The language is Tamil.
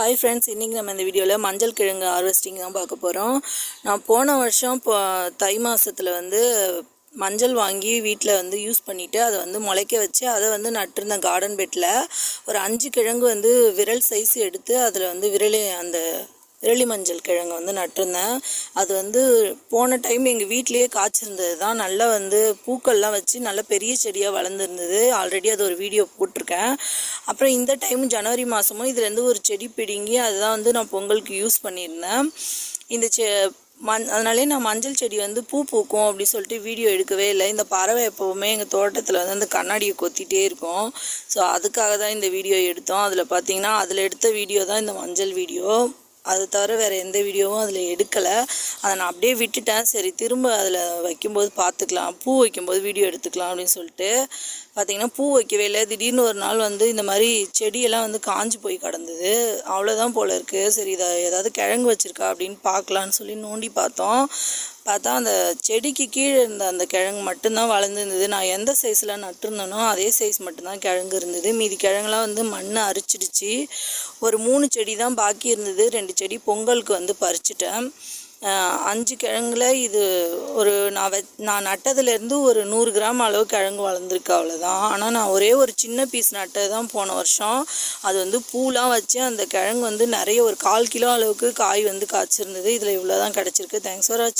ஹாய் ஃப்ரெண்ட்ஸ், இன்றைக்கி நம்ம இந்த வீடியோவில் மஞ்சள் கிழங்கு ஹார்வெஸ்டிங் தான் பார்க்க போகிறோம். நான் போன வருஷம் தை மாதத்தில் மஞ்சள் வாங்கி வீட்டில் யூஸ் பண்ணிவிட்டு அதை முளைக்க வச்சு அதை நட்டிருந்தேன். கார்டன் பெட்டில் ஒரு 5 கிழங்கு விரல் சைஸ் எடுத்து அதில் விரலி மஞ்சள் கிழங்கு நட்டிருந்தேன். அது போன டைம் எங்கள் வீட்டிலையே காய்ச்சிருந்தது தான். நல்லா பூக்கள்லாம் வச்சு நல்ல பெரிய செடியாக வளர்ந்துருந்தது. ஆல்ரெடி அது ஒரு வீடியோ போட்டிருக்கேன். அப்புறம் இந்த டைம் ஜனவரி மாதமும் இதுலேருந்து ஒரு செடி பிடுங்கி அதுதான் நான் பொங்கலுக்கு யூஸ் பண்ணியிருந்தேன். இந்த அதனாலே நான் மஞ்சள் செடி பூ பூக்கும் அப்படின்னு சொல்லிட்டு வீடியோ எடுக்கவே இல்லை. இந்த பறவை எப்போவுமே எங்கள் தோட்டத்தில் அந்த கண்ணாடியை கொத்திகிட்டே இருக்கும். ஸோ அதுக்காக தான் இந்த வீடியோ எடுத்தோம். அதில் பார்த்தீங்கன்னா அதில் எடுத்த வீடியோ தான் இந்த மஞ்சள் வீடியோ. அது தவிர வேறு எந்த வீடியோவும் அதில் எடுக்கலை. அதை நான் அப்படியே விட்டுட்டேன். சரி, திரும்ப அதில் வைக்கும்போது பார்த்துக்கலாம், பூ வைக்கும்போது வீடியோ எடுத்துக்கலாம் அப்படின்னு சொல்லிட்டு பார்த்திங்கன்னா பூ வைக்கவே இல்லை. திடீர்னு ஒரு நாள் இந்த மாதிரி செடியெல்லாம் காஞ்சி போய் கிடந்தது. அவ்வளோதான் போல் இருக்குது. சரி, இதை ஏதாவது கிழங்கு வச்சுருக்கா அப்படின்னு பார்க்கலான்னு சொல்லி நோண்டி பார்த்தா அந்த செடிக்கு கீழே இருந்த அந்த கிழங்கு மட்டும்தான் வளர்ந்துருந்தது. நான் எந்த சைஸில் நட்டுருந்தேனோ அதே சைஸ் மட்டும்தான் கிழங்கு இருந்தது. மீதி கிழங்குலாம் மண்ணை அரிச்சிடுச்சு. ஒரு 3 செடி தான் பாக்கி இருந்தது. 2 செடி பொங்கலுக்கு பறிச்சிட்டேன். 5 கிழங்குல இது ஒரு நான் நட்டதுலேருந்து ஒரு 100 கிராம் அளவு கிழங்கு வளர்ந்துருக்கு, அவ்வளோதான். ஆனால் நான் ஒரே ஒரு சின்ன பீஸ் நட்டது தான் போன வருஷம். அது பூலாம் வச்சு அந்த கிழங்கு நிறைய ஒரு 1/4 கிலோ அளவுக்கு காய் காய்ச்சிருந்தது. இதில் இவ்வளோ தான் கிடச்சிருக்கு. தேங்க்ஸ் ஃபார் வாட்சிங்.